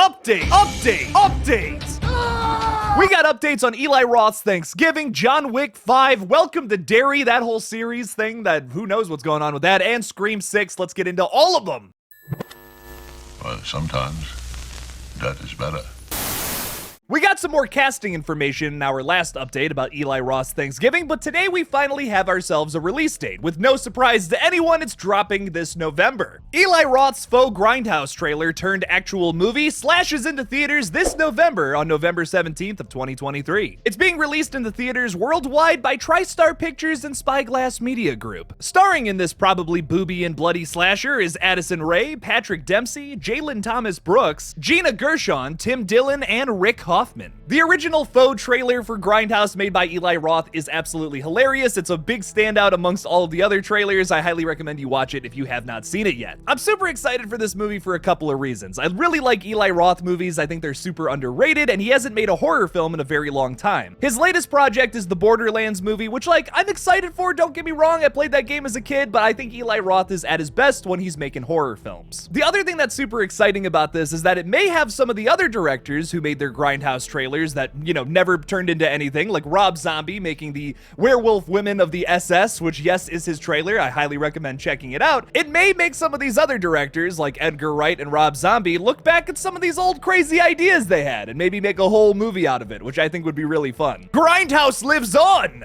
We got updates on Eli Roth's Thanksgiving, John Wick 5, Welcome to Derry, that whole series thing that who knows what's going on with that, and Scream 6. Let's get into all of them. Well, sometimes that is better. We got some more casting information in our last update about Eli Roth's Thanksgiving, but today we finally have ourselves a release date. With no surprise to anyone, it's dropping this November. Eli Roth's faux Grindhouse trailer turned actual movie slashes into theaters this November on November 17th of 2023. It's being released in the theaters worldwide by TriStar Pictures and Spyglass Media Group. Starring in this probably booby and bloody slasher is Addison Rae, Patrick Dempsey, Jalen Thomas Brooks, Gina Gershon, Tim Dillon, and Rick Hoffman. The original faux trailer for Grindhouse made by Eli Roth is absolutely hilarious. It's a big standout amongst all of the other trailers. I highly recommend you watch it if you have not seen it yet. I'm super excited for this movie for a couple of reasons. I really like Eli Roth movies. I think they're super underrated, and he hasn't made a horror film in a very long time. His latest project is the Borderlands movie, which, I'm excited for. Don't get me wrong, I played that game as a kid, but I think Eli Roth is at his best when he's making horror films. The other thing that's super exciting about this is that it may have some of the other directors who made their Grindhouse trailers that, never turned into anything, like Rob Zombie making the Werewolf Women of the SS, which, yes, is his trailer. I highly recommend checking it out. It may make some of these other directors, like Edgar Wright and Rob Zombie, look back at some of these old crazy ideas they had and maybe make a whole movie out of it, which I think would be really fun. Grindhouse lives on!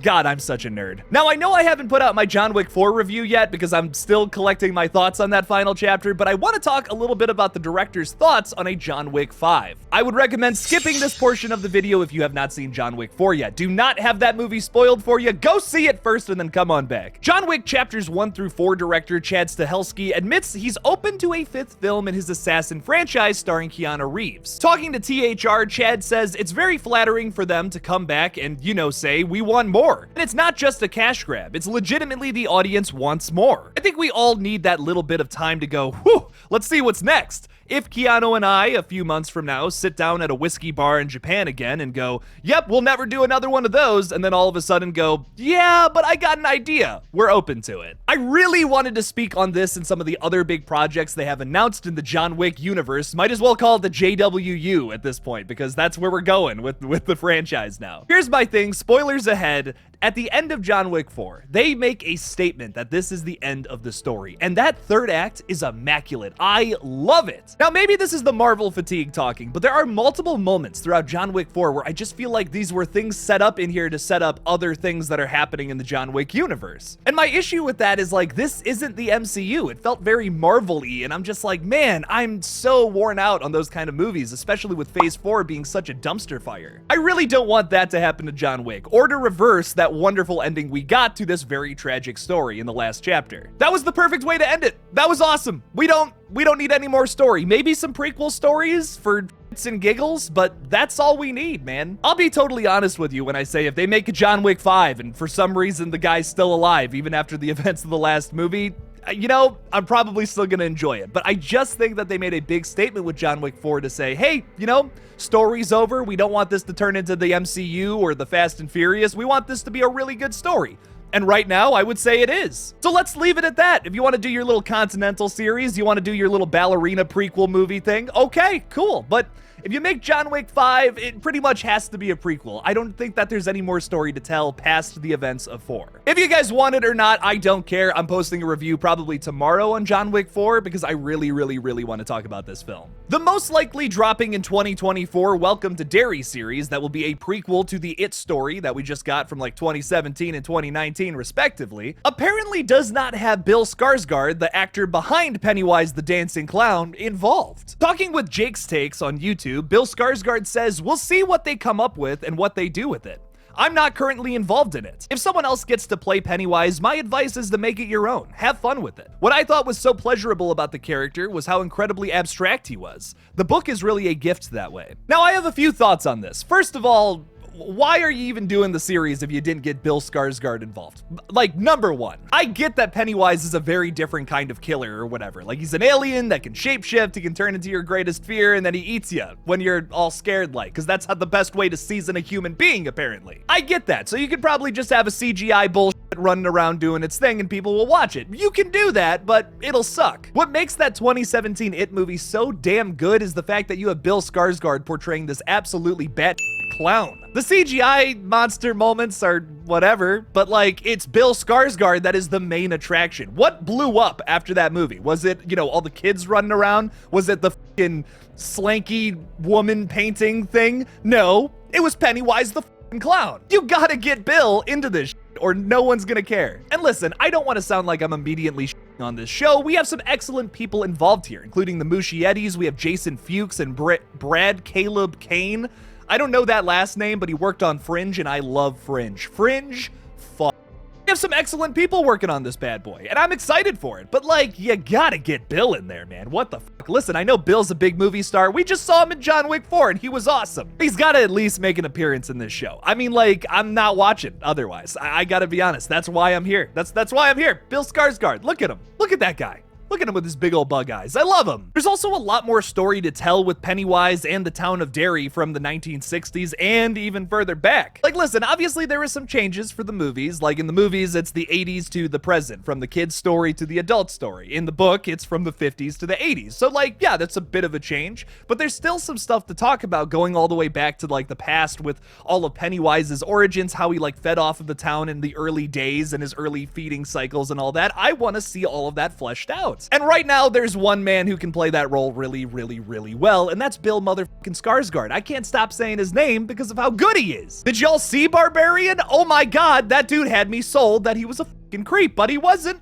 God, I'm such a nerd. Now, I know I haven't put out my John Wick 4 review yet because I'm still collecting my thoughts on that final chapter, but I want to talk a little bit about the director's thoughts on a John Wick 5. I would recommend skipping this portion of the video if you have not seen John Wick 4 yet. Do not have that movie spoiled for you. Go see it first and then come on back. John Wick chapters 1 through 4 director Chad Stahelski admits he's open to a 5th film in his Assassin franchise starring Keanu Reeves. Talking to THR, Chad says it's very flattering for them to come back and, say, we want more. And it's not just a cash grab, it's legitimately the audience wants more. I think we all need that little bit of time to go, whew, let's see what's next. If Keanu and I, a few months from now, sit down at a whiskey bar in Japan again and go, yep, we'll never do another one of those, and then all of a sudden go, yeah, but I got an idea, we're open to it. I really wanted to speak on this and some of the other big projects they have announced in the John Wick universe. Might as well call it the JWU at this point, because that's where we're going with the franchise now. Here's my thing, spoilers ahead. At the end of John Wick 4, they make a statement that this is the end of the story, and that third act is immaculate. I love it. Now, maybe this is the Marvel fatigue talking, but there are multiple moments throughout John Wick 4 where I just feel like these were things set up in here to set up other things that are happening in the John Wick universe. And my issue with that is this isn't the MCU. It felt very Marvel-y, and I'm just like, man, I'm so worn out on those kind of movies, especially with Phase 4 being such a dumpster fire. I really don't want that to happen to John Wick, or to reverse that wonderful ending we got to this very tragic story in the last chapter. That was the perfect way to end it. That was awesome. We don't need any more story. Maybe some prequel stories for shits and giggles, but that's all we need, man. I'll be totally honest with you when I say if they make a John Wick 5 and for some reason the guy's still alive even after the events of the last movie, I'm probably still gonna enjoy it. But I just think that they made a big statement with John Wick 4 to say, hey, story's over. We don't want this to turn into the MCU or the Fast and Furious. We want this to be a really good story. And right now, I would say it is. So let's leave it at that. If you want to do your little Continental series, you want to do your little ballerina prequel movie thing, okay, cool. But if you make John Wick 5, it pretty much has to be a prequel. I don't think that there's any more story to tell past the events of 4. If you guys want it or not, I don't care. I'm posting a review probably tomorrow on John Wick 4 because I really want to talk about this film. The most likely dropping in 2024 Welcome to Derry series that will be a prequel to the It story that we just got from 2017 and 2019 respectively, apparently does not have Bill Skarsgård, the actor behind Pennywise the Dancing Clown, involved. Talking with Jake's Takes on YouTube, Bill Skarsgård says, we'll see what they come up with and what they do with it. I'm not currently involved in it. If someone else gets to play Pennywise, my advice is to make it your own. Have fun with it. What I thought was so pleasurable about the character was how incredibly abstract he was. The book is really a gift that way. Now, I have a few thoughts on this. First of all, why are you even doing the series if you didn't get Bill Skarsgård involved? Like, number one, I get that Pennywise is a very different kind of killer or whatever. Like, he's an alien that can shapeshift, he can turn into your greatest fear, and then he eats you when you're all scared like, because that's how the best way to season a human being, apparently. I get that, so you could probably just have a CGI bullshit running around doing its thing and people will watch it. You can do that, but it'll suck. What makes that 2017 It movie so damn good is the fact that you have Bill Skarsgård portraying this absolutely bat clown. The CGI monster moments are whatever, but like, it's Bill Skarsgård that is the main attraction. What blew up after that movie? Was it, you know, all the kids running around? Was it the fucking slanky woman painting thing? No, it was Pennywise the fucking clown. You gotta get Bill into this shit or no one's gonna care. And listen, I don't want to sound like I'm immediately on this show. We have some excellent people involved here, including the Muschiettis. We have Jason Fuchs and Brad Caleb Kane. I don't know that last name, but he worked on Fringe, and I love Fringe. Fringe, fuck. We have some excellent people working on this bad boy, and I'm excited for it. But, like, you gotta get Bill in there, man. What the fuck? Listen, I know Bill's a big movie star. We just saw him in John Wick 4, and he was awesome. He's gotta at least make an appearance in this show. I mean, like, I'm not watching otherwise. I gotta be honest. That's why I'm here. That's why I'm here. Bill Skarsgård. Look at him. Look at that guy. Look at him with his big old bug eyes. I love him. There's also a lot more story to tell with Pennywise and the town of Derry from the 1960s and even further back. Like, listen, obviously there were some changes for the movies. Like, in the movies, it's the 80s to the present, from the kid's story to the adult story. In the book, it's from the 50s to the 80s. So, like, yeah, that's a bit of a change, but there's still some stuff to talk about going all the way back to, like, the past with all of Pennywise's origins, how he, like, fed off of the town in the early days and his early feeding cycles and all that. I want to see all of that fleshed out. And right now, there's one man who can play that role really, really, really well, and that's Bill motherfucking Skarsgård. I can't stop saying his name because of how good he is. Did y'all see Barbarian? Oh my god, that dude had me sold that he was a fucking creep, but he wasn't.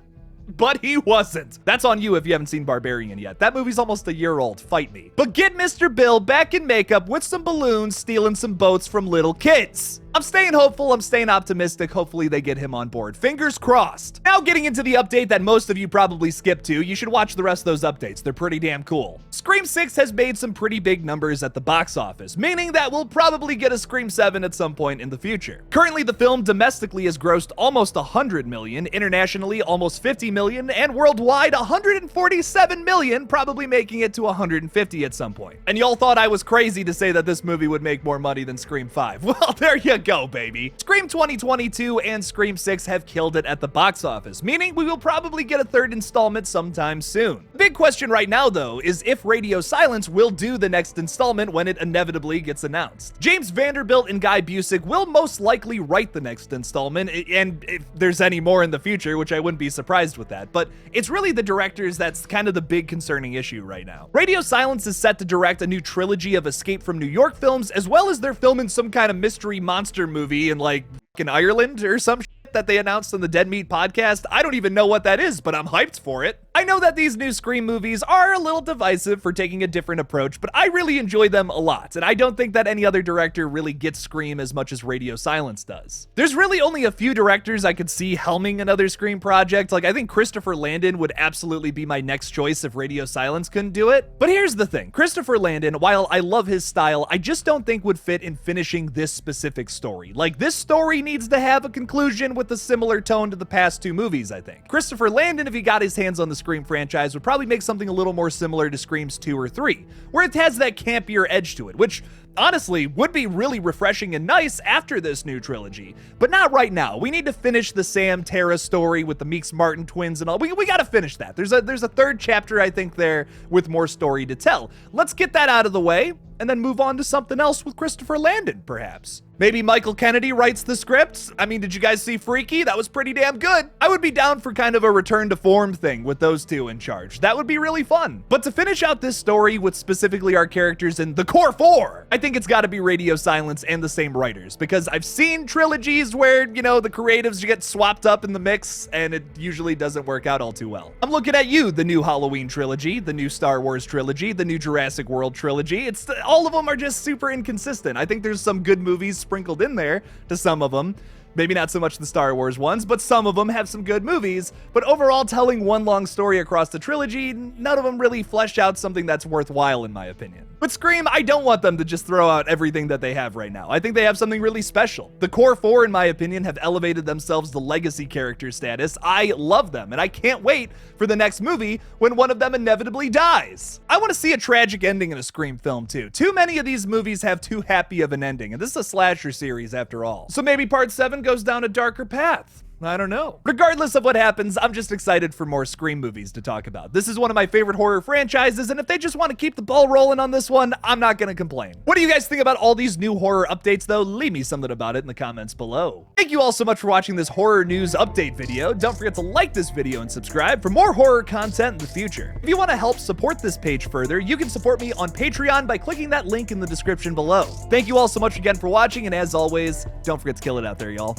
But he wasn't. That's on you if you haven't seen Barbarian yet. That movie's almost a year old. Fight me. But get Mr. Bill back in makeup with some balloons, stealing some boats from little kids. I'm staying hopeful, I'm staying optimistic. Hopefully they get him on board. Fingers crossed. Now getting into the update that most of you probably skipped to, you should watch the rest of those updates. They're pretty damn cool. Scream 6 has made some pretty big numbers at the box office, meaning that we'll probably get a Scream 7 at some point in the future. Currently, the film domestically has grossed almost 100 million, internationally almost 50 million, and worldwide 147 million, probably making it to 150 at some point. And y'all thought I was crazy to say that this movie would make more money than Scream 5. Well, there you go, baby. Scream 2022 and Scream 6 have killed it at the box office, meaning we will probably get a third installment sometime soon. The big question right now, though, is if Radio Silence will do the next installment when it inevitably gets announced. James Vanderbilt and Guy Busick will most likely write the next installment, and if there's any more in the future, which I wouldn't be surprised with that, but it's really the directors that's kind of the big concerning issue right now. Radio Silence is set to direct a new trilogy of Escape from New York films, as well as they're filming some kind of mystery monster movie in, like, in Ireland or some shit that they announced on the Dead Meat podcast. I don't even know what that is, but I'm hyped for it. I know that these new Scream movies are a little divisive for taking a different approach, but I really enjoy them a lot, and I don't think that any other director really gets Scream as much as Radio Silence does. There's really only a few directors I could see helming another Scream project. Like, I think Christopher Landon would absolutely be my next choice if Radio Silence couldn't do it. But here's the thing, Christopher Landon, while I love his style, I just don't think would fit in finishing this specific story. Like, this story needs to have a conclusion with a similar tone to the past two movies, I think. Christopher Landon, if he got his hands on the Scream franchise, would probably make something a little more similar to Screams 2 or 3, where it has that campier edge to it, which honestly would be really refreshing and nice after this new trilogy, but not right now. We need to finish the Sam Tara story with the Meeks Martin twins and all. We gotta finish that. There's a third chapter, I think, there with more story to tell. Let's get that out of the way and then move on to something else with Christopher Landon, perhaps. Maybe Michael Kennedy writes the scripts. I mean, did you guys see Freaky? That was pretty damn good. I would be down for kind of a return to form thing with those two in charge. That would be really fun. But to finish out this story with specifically our characters in the core four, I think it's gotta be Radio Silence and the same writers, because I've seen trilogies where, you know, the creatives get swapped up in the mix and it usually doesn't work out all too well. I'm looking at you, the new Halloween trilogy, the new Star Wars trilogy, the new Jurassic World trilogy. All of them are just super inconsistent. I think there's some good movies sprinkled in there to some of them, Maybe not so much the Star Wars ones, but some of them have some good movies. But overall, telling one long story across the trilogy, none of them really flesh out something that's worthwhile in my opinion. But Scream, I don't want them to just throw out everything that they have right now. I think they have something really special. The core four, in my opinion, have elevated themselves to legacy character status. I love them, and I can't wait for the next movie when one of them inevitably dies. I want to see a tragic ending in a Scream film too. Too many of these movies have too happy of an ending, and this is a slasher series after all. So maybe part 7 goes down a darker path. I don't know. Regardless of what happens, I'm just excited for more Scream movies to talk about. This is one of my favorite horror franchises, and if they just want to keep the ball rolling on this one, I'm not gonna complain. What do you guys think about all these new horror updates though? Leave me something about it in the comments below. Thank you all so much for watching this horror news update video. Don't forget to like this video and subscribe for more horror content in the future. If you want to help support this page further, you can support me on Patreon by clicking that link in the description below. Thank you all so much again for watching, and as always, don't forget to kill it out there, y'all.